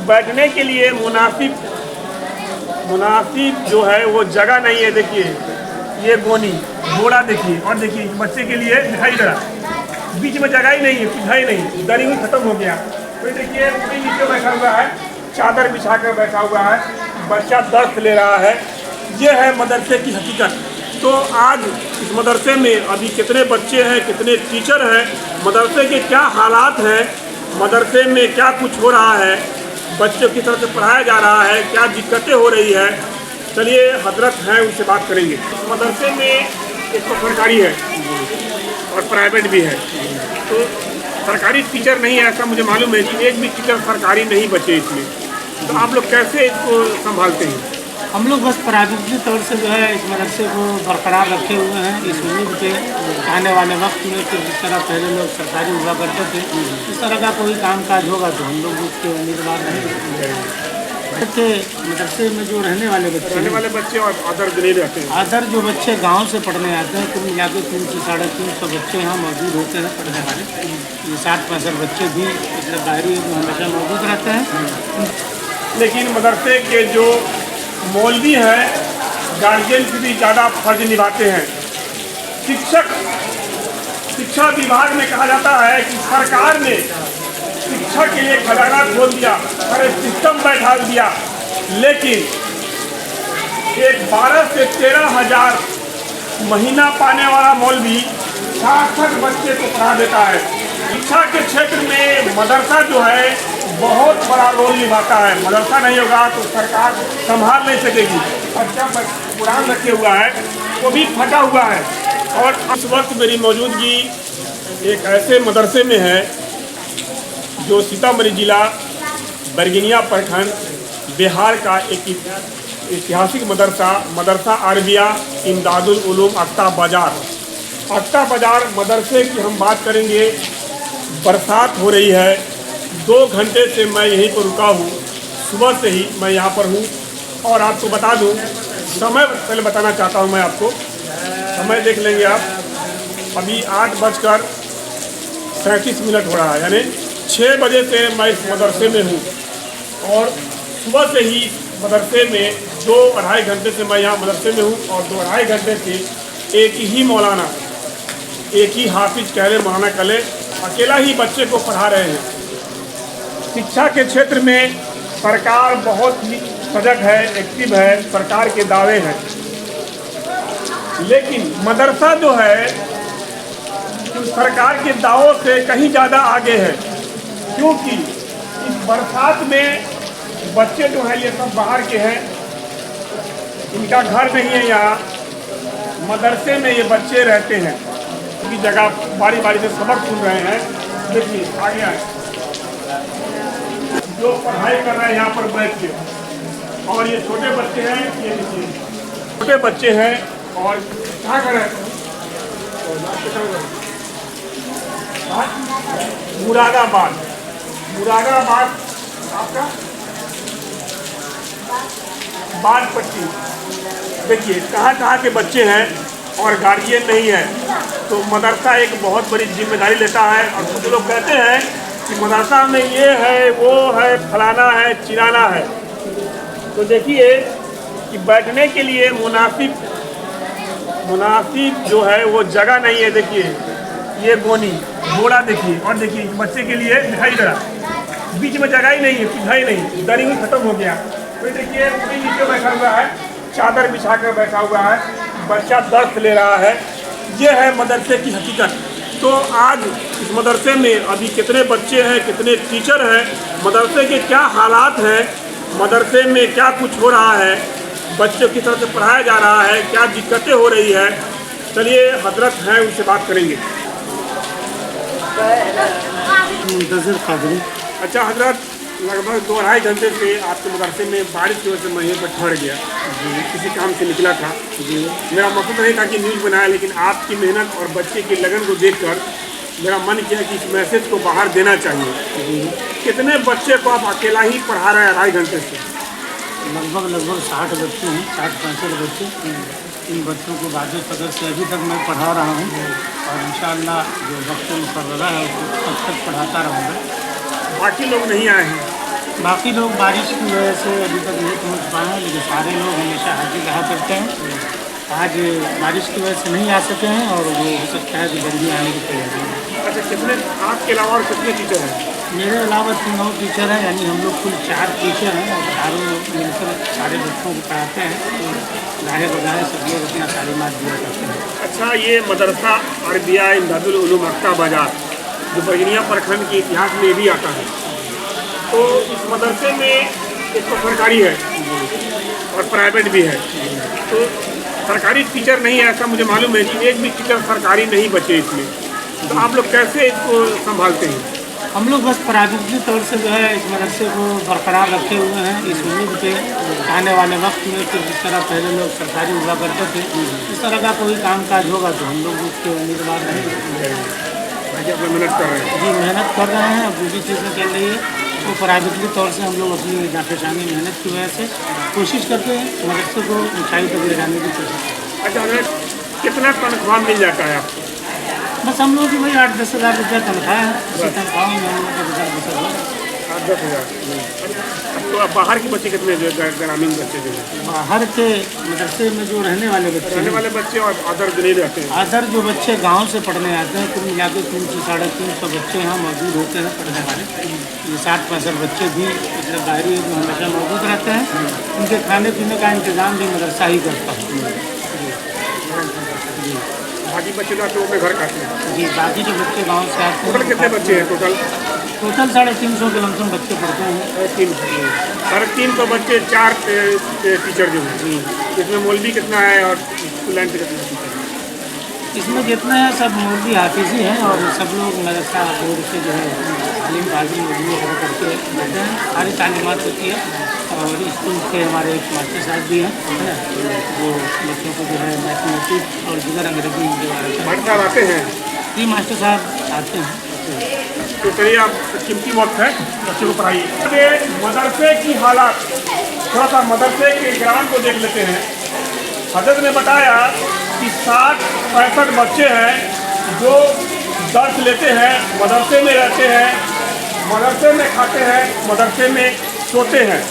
बैठने के लिए मुनासिब जो है वो जगह नहीं है। देखिए ये गोनी घोड़ा देखिए, और देखिए बच्चे के लिए दिखाई दे रहा, बीच में जगह ही नहीं है, कुछ है ही नहीं, दरी भी खत्म हो गया। तो देखिए पूरी नीचे बैठा हुआ है, चादर बिछा कर बैठा हुआ है, बच्चा दर्द ले रहा है। ये है मदरसे की हकीकत। तो आज इस मदरसे में अभी कितने बच्चे हैं, कितने टीचर हैं, मदरसे के क्या हालात हैं, मदरसे में क्या कुछ हो रहा है, बच्चों की तरफ से पढ़ाया जा रहा है, क्या दिक्कतें हो रही है, चलिए हजरत हैं उनसे बात करेंगे। मदरसे में एक तो सरकारी है और प्राइवेट भी है। तो सरकारी टीचर नहीं है ऐसा मुझे मालूम है कि एक भी टीचर सरकारी नहीं बचे इसमें। तो आप लोग कैसे इसको संभालते हैं? हम लोग बस प्राइवेटी तौर से जो है इस मदरसे को बरकरार रखे हुए हैं, इस उम्मीद पे आने वाले वक्त में कि जिस तरह पहले लोग सरकारी हुआ करते थे इस तरह का कोई कामकाज होगा तो हम लोग उसके उम्मीदवार नहीं। बच्चे मदरसे में जो रहने वाले बच्चे और अदर नहीं रहते हैं, अदर जो बच्चे गांव से पढ़ने आते हैं, कुल मिला के 300 से 350 बच्चे यहाँ मौजूद होते हैं पढ़ने वाले। ये 60-65 बच्चे भी मतलब बाहरी हमेशा मौजूद रहते हैं। लेकिन मदरसे के जो मौलवी हैं गार्जियन से भी ज़्यादा फर्ज निभाते हैं। शिक्षा विभाग में कहा जाता है कि सरकार ने शिक्षा के लिए खजाना खोल दिया, सारे सिस्टम बैठा दिया, लेकिन एक 12 से 13 हज़ार महीना पाने वाला मौलवी 66 बच्चे को पढ़ा देता है। शिक्षा के क्षेत्र में मदरसा जो है बहुत बड़ा रोल निभाता है। मदरसा नहीं होगा तो सरकार संभाल नहीं सकेगी। बच्चा कुरान रखे हुआ है वो भी फटा हुआ है। और इस वक्त मेरी मौजूदगी एक ऐसे मदरसे में है जो सीतामढ़ी जिला बरगिनिया प्रखंड बिहार का एक ऐतिहासिक मदरसा अरबिया इमदादुल उलूम अक्ता बाजार मदरसे की हम बात करेंगे। बरसात हो रही है, 2 घंटे से मैं यहीं पर रुका हूँ, सुबह से ही मैं यहाँ पर हूँ। और आपको बता दूँ समय पहले बताना चाहता हूँ मैं आपको, समय देख लेंगे आप। अभी 8:37 हो रहा है, यानी 6 बजे से मैं इस मदरसे में हूँ। और सुबह से ही मदरसे में 2-2.5 घंटे से मैं यहाँ मदरसे में हूँ। और 2-2.5 घंटे से एक ही मौलाना, एक ही हाफिज कह रहे मौलाना कले अकेला ही बच्चे को पढ़ा रहे हैं। शिक्षा के क्षेत्र में सरकार बहुत ही सजग है, एक्टिव है, सरकार के दावे हैं, लेकिन मदरसा जो है सरकार के दावों से कहीं ज़्यादा आगे है। क्योंकि इस बरसात में बच्चे जो हैं ये सब बाहर के हैं, इनका घर नहीं है यहाँ, मदरसे में ये बच्चे रहते हैं, की जगह बारी बारी से सबक सुन रहे हैं। देखिए आगे आए जो पढ़ाई कर रहे हैं यहाँ पर बैठ के, और ये छोटे बच्चे हैं, ये देखिए छोटे बच्चे हैं। और कहाँ कर रहे हैं? मुरादाबाद आपका बाजपट्टी। देखिए कहाँ के बच्चे हैं और गार्जियन नहीं है। तो मदरसा एक बहुत बड़ी जिम्मेदारी लेता है। और कुछ लोग कहते हैं कि मदरसा में ये है, वो है, फलाना है, चिराना है। तो देखिए कि बैठने के लिए मुनासिब जो है वो जगह नहीं है। देखिए ये गोनी घोड़ा देखिए, और देखिए बच्चे के लिए दिखाई दे रहा, बीच में जगह ही नहीं है, कुछ है ही नहीं, दरी भी खत्म हो गया। तो देखिए पूरी नीचे बैठा हुआ है, चादर बिछा कर बैठा हुआ है, बच्चा दर्द ले रहा है। ये है मदरसे की हकीकत। तो आज इस मदरसे में अभी कितने बच्चे हैं, कितने टीचर हैं, मदरसे के क्या हालात हैं, मदरसे में क्या कुछ हो रहा है, बच्चों की तरफ से पढ़ाया जा रहा है, क्या दिक्कतें हो रही है, चलिए हजरत हैं उनसे बात करेंगे। अच्छा हजरत, लगभग 2-2.5 घंटे से आपके मदरसे में बारिश की वजह से मैं यहीं पर ठहर गया, किसी काम से निकला था। मेरा मकसद नहीं था कि न्यूज़ बनाया, लेकिन आपकी मेहनत और बच्चे की लगन को देखकर मेरा मन किया कि इस मैसेज को बाहर देना चाहिए। कितने बच्चे को आप अकेला ही पढ़ा रहे हैं 2.5 घंटे से? लगभग 60 बच्चे हैं, 60-65 बच्चे। इन बच्चों को वाजिब कदर से अभी तक मैं पढ़ा रहा हूँ, और इंशाअल्लाह जो वक्त मुकर्ररा है उसको तब तक पढ़ाता रहूँगा। बाकी लोग नहीं आए हैं? बाकी लोग बारिश की वजह से अभी तक नहीं पहुंच पाए हैं, लेकिन सारे लोग हमेशा हाजिर रहा करते हैं। आज बारिश की वजह से नहीं आ सके हैं और वो हो सकता है कि जल्दी आने की तैयारी है। अच्छा, कितने आपके अलावा और कितने टीचर हैं? मेरे अलावा 3 और टीचर हैं, यानी हम लोग कुल 4 टीचर हैं और चारों मिलकर सारे बच्चों को पढ़ाते हैं। तो गाहे बगाहे सब लोग अपना तालीमात दिया करते हैं। अच्छा, ये मदरसा अरबिया इमदादुल उलूम मक्का बाजार जो बरगनिया प्रखंड के इतिहास में भी आता है, तो इस मदरसे में एक तो सरकारी है और प्राइवेट भी है। तो सरकारी टीचर नहीं है ऐसा मुझे मालूम है कि एक भी टीचर सरकारी नहीं बचे इसमें, तो आप लोग कैसे इसको संभालते हैं? हम लोग बस प्राइवेटली तौर से जो है इस मदरसे को बरकरार रखे हुए हैं, इस उम्मीद पे आने वाले वक्त में कि जिस तरह पहले लोग सरकारी हुआ करते थे, इस तरह का कोई कामकाज होगा तो हम लोग उसके उम्मीदवार नहीं। अपना मेहनत कर रहे हैं? जी, मेहनत कर रहे हैं। अब जो भी चीज़ें चल रही है वो प्राइवेटली तौर से हम लोग अपनी जापेशानी मेहनत की वजह से कोशिश करते हैं मदरसे को ऊंचाई तक ले जाने की कोशिश करते हैं। अच्छा, हमें कितना तनख्वाह मिल जाता है आपको? बस हम लोग की भाई 8-10 हज़ार रुपया तनख्वाह है। उसी तनख्वाह में हम लोग का गुजर बसर हो। 8-10 हज़ार। तो अब बाहर के बच्चे कितने जो ग्रामीण बच्चे जो हैं? बाहर के मदरसे में जो रहने वाले बच्चे और अदर जो नहीं रहते हैं? अदर जो बच्चे गांव से पढ़ने आते हैं, कुल मिला के 300-350 बच्चे यहाँ मौजूद होते हैं पढ़ने वाले। ये 60-65 बच्चे भी मतलब बाहरी में हमेशा मौजूद रहते हैं। उनके खाने पीने का इंतज़ाम भी मदरसा ही करता है। बाकी बच्चे जाते हैं घर खाते हैं? जी, बाकी जो बच्चे गांव से आते हैं। टोटल कितने बच्चे हैं? टोटल 350 के लमसम बच्चे पढ़ते हैं। 350 बच्चे, 4 टीचर जो हैं। इसमें मौलवी कितना है और स्टूडेंट कितना है? इसमें जितने हैं सब मौलवी हाफिज ही हैं और सब लोग मदरसा बोर्ड से जो है तालीम फाजिल वगैरह करके देते हैं। सारी तालीमात होती है और स्कूल के हमारे एक मास्टर साहब भी हैं, है ना, वो बच्चों को जो है मैथमेटिक्स और दीगर अंग्रेजी के बारे में मास्टर साहब आते हैं? जी, मास्टर साहब आते हैं। तो चलिए, आप कीमती वक्त है, बच्चे को पढ़ाइए। मदरसे की हालात, थोड़ा सा मदरसे के ग्राउंड को देख लेते हैं। हजरत ने बताया कि 60-65 बच्चे हैं जो दर्स लेते हैं, मदरसे में रहते हैं, मदरसे में खाते हैं, मदरसे में सोते हैं।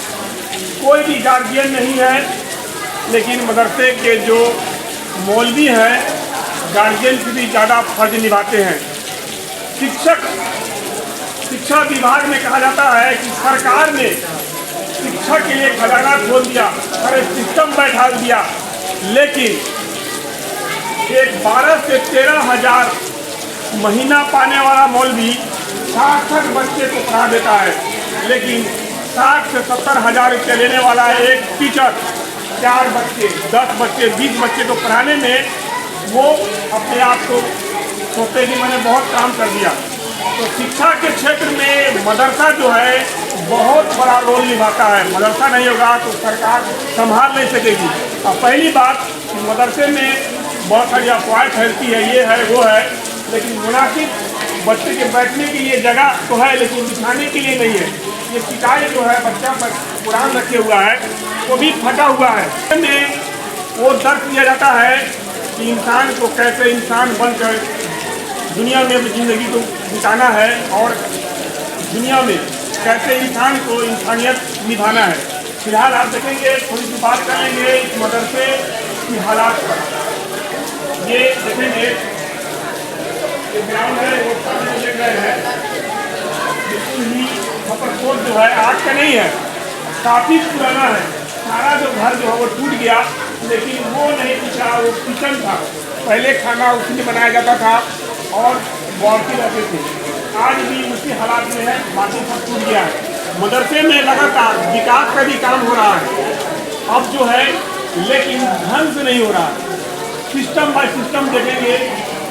कोई भी गार्जियन नहीं है, लेकिन मदरसे के जो मौलवी हैं गार्जियन से भी ज़्यादा फर्ज निभाते हैं। शिक्षा विभाग में कहा जाता है कि सरकार ने शिक्षा के लिए खजाना खोल दिया, सारे सिस्टम बैठा दिया, लेकिन एक 12 से 13 हज़ार महीना पाने वाला मौलवी 60 बच्चे को पढ़ा देता है, लेकिन 60 से 70 हज़ार रुपये लेने वाला एक टीचर 4 बच्चे, 10 बच्चे, 20 बच्चे को पढ़ाने में वो अपने आप को सोचते कि मैंने बहुत काम कर दिया। तो शिक्षा के क्षेत्र में मदरसा जो है बहुत बड़ा रोल निभाता है। मदरसा नहीं होगा तो सरकार संभाल नहीं सकेगी। अब पहली बात, मदरसे में बहुत सारी अफवाहें फैलती है, ये है वो है, लेकिन मुनासिब बच्चे के बैठने के लिए जगह तो है, लेकिन बिछाने के लिए नहीं है। ये किताब जो है बच्चा पर कुरान रखे हुआ है वो भी फटा हुआ है। में वो दर्ज किया जाता है कि इंसान को कैसे इंसान बनकर दुनिया में अपनी ज़िंदगी को बिताना है और दुनिया में कैसे इंसान को इंसानियत निभाना है। फिलहाल आप देखेंगे, थोड़ी सी बात करेंगे इस मदरसे की हालात पर। ये देखेंगे, ये ग्राउंड है, वो सामने देख रहे हैं, बिल्कुल ही कोट जो है आज का नहीं है, काफ़ी पुराना है। सारा जो घर जो है वो टूट गया, लेकिन वो नहीं पूछा, वो किचन था, पहले खाना उसमें बनाया जाता था और बाकी रहते थे। आज भी उसी हालात में है, बाकी सब टूट गया है। मदरसे में लगातार विकास का भी काम हो रहा है अब जो है, लेकिन ढंग से नहीं हो रहा है। सिस्टम बाय सिस्टम देखेंगे,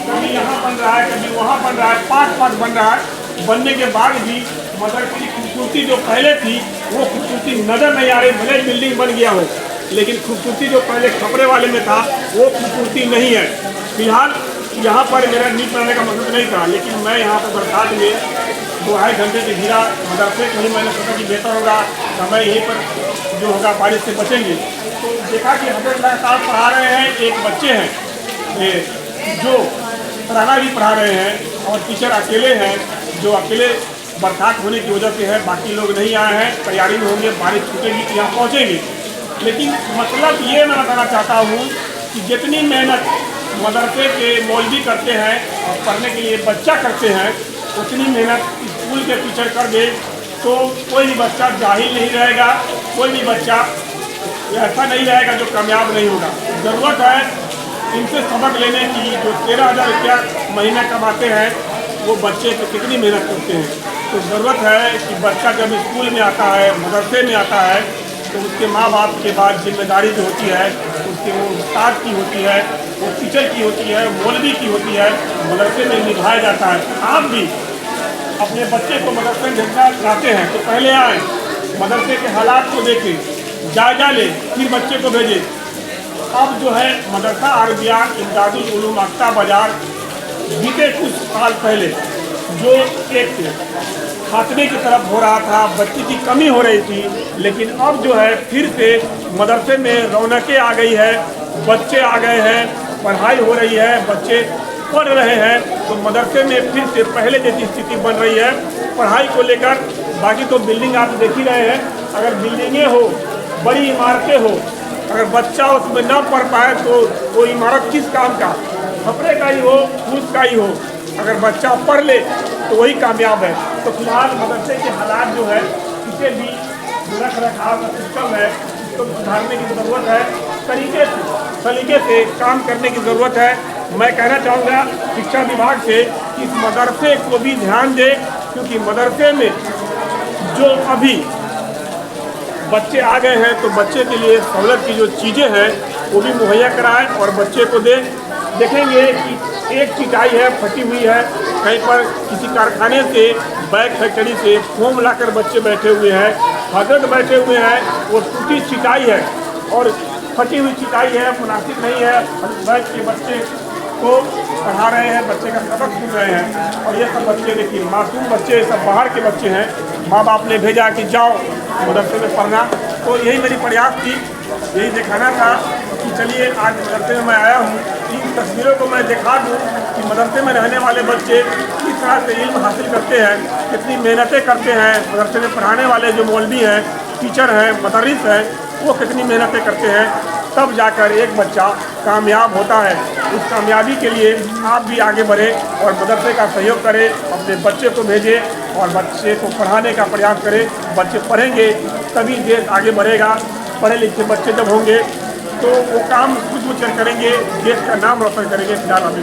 कभी यहाँ बन रहा है, कभी वहाँ बन रहा है, पार्ट बन रहा है। बनने के बाद भी मदरसे की खूबसूरती जो पहले थी वो खूबसूरती नज़र नहीं आ रही। भले बिल्डिंग बन गया हो, लेकिन खूबसूरती जो पहले खपरे वाले में था वो खूबसूरती नहीं है। फिलहाल यहाँ पर मेरा नींद बनाने का मकसद नहीं था, लेकिन मैं यहाँ पर बरसात में 2-2.5 घंटे से घिरा मदरसे को ही मैंने सोचा कि बेहतर होगा, समय यहीं पर जो होगा बारिश से बचेंगे। तो देखा कि हजरत लगातार पढ़ा रहे हैं, एक बच्चे हैं जो तराना भी पढ़ा रहे हैं और टीचर अकेले हैं जो अकेले बरसात होने की वजह से है, बाकी लोग नहीं आए हैं, तैयारी में होंगे, बारिश छूटेगी तो यहाँ पहुँचेंगे। लेकिन मतलब ये मैं बताना चाहता हूँ कि जितनी मेहनत मदरसे के मौलवी करते हैं और पढ़ने के लिए बच्चा करते हैं, उतनी मेहनत स्कूल के टीचर कर दे तो कोई भी बच्चा जाहिल नहीं रहेगा, कोई भी बच्चा ऐसा नहीं रहेगा जो कामयाब नहीं होगा। ज़रूरत है इनसे सबक लेने की। जो 13,000 रुपया महीना कमाते हैं वो बच्चे पे कितनी मेहनत करते हैं। तो ज़रूरत है कि बच्चा जब स्कूल में आता है, मदरसे में आता है, तो उसके माँ बाप के बाद जिम्मेदारी जो होती है उसके वो उस्ताद की होती है, वो टीचर की होती है, मौलवी की होती है, मदरसे में निभाया जाता है। आप भी अपने बच्चे को मदरसे में भेजना चाहते हैं तो पहले आए, मदरसे के हालात को देखें, जायजा लें, फिर बच्चे को भेजें। अब जो है मदरसा अरबिया इमदादुल उलूम अक्ता बाजार बीते कुछ साल पहले जो एक खात्मे की तरफ हो रहा था, बच्ची की कमी हो रही थी, लेकिन अब जो है फिर से मदरसे में रौनकें आ गई है, बच्चे आ गए हैं, पढ़ाई हो रही है, बच्चे पढ़ रहे हैं। तो मदरसे में फिर से पहले जैसी स्थिति बन रही है पढ़ाई को लेकर। बाकी तो बिल्डिंग आप देख ही रहे हैं, अगर बिल्डिंगें हो, बड़ी इमारतें हो, अगर बच्चा उसमें न पढ़ पाए तो वो इमारत किस काम का, खपरे का ही हो, फूस का ही हो, अगर बच्चा पढ़ ले तो वही कामयाब है। तो फिलहाल मदरसे के हालात जो है, इसे भी रख रखाव का सिस्टम है, इसको सुधारने की ज़रूरत है, सलीके से काम करने की ज़रूरत है। मैं कहना चाहूँगा शिक्षा विभाग से कि इस मदरसे को भी ध्यान दे, क्योंकि मदरसे में जो अभी बच्चे आ गए हैं तो बच्चे के लिए सहूलत की जो चीज़ें हैं वो भी मुहैया कराएं और बच्चे को दें। देखेंगे कि एक चिटाई है फटी हुई है, कहीं पर किसी कारखाने से, बैग फैक्ट्री से फोम लाकर बच्चे बैठे हुए हैं, हजरत बैठे हुए हैं, वो टूटी चिटाई है और फटी हुई चिटाई है, मुनासिब नहीं है। बैग के बच्चे को पढ़ा रहे हैं, बच्चे का सबक सुन रहे हैं और ये सब बच्चे देखिए मासूम बच्चे, सब बाहर के बच्चे हैं। माँ बाप ने भेजा कि जाओ मदरसे में पढ़ना। तो यही मेरी प्रयास थी, यही दिखाना था कि चलिए आज मदरसे में मैं आया हूँ, इन तस्वीरों को मैं दिखा दूँ कि मदरसे में रहने वाले बच्चे किस तरह से इल्म हासिल करते हैं, कितनी मेहनतें करते हैं। मदरसे में पढ़ाने वाले जो मौलवी हैं, टीचर हैं, मदरिस हैं, वो कितनी मेहनतें करते हैं, तब जाकर एक बच्चा कामयाब होता है। उस कामयाबी के लिए आप भी आगे बढ़ें और मदरसे का सहयोग करें, अपने बच्चे को भेजें और बच्चे को पढ़ाने का प्रयास करें। बच्चे पढ़ेंगे तभी देश आगे बढ़ेगा। पढ़े लिखे बच्चे जब होंगे तो वो काम कुछ करेंगे, देश का नाम रोशन करेंगे। फिलहाल अभी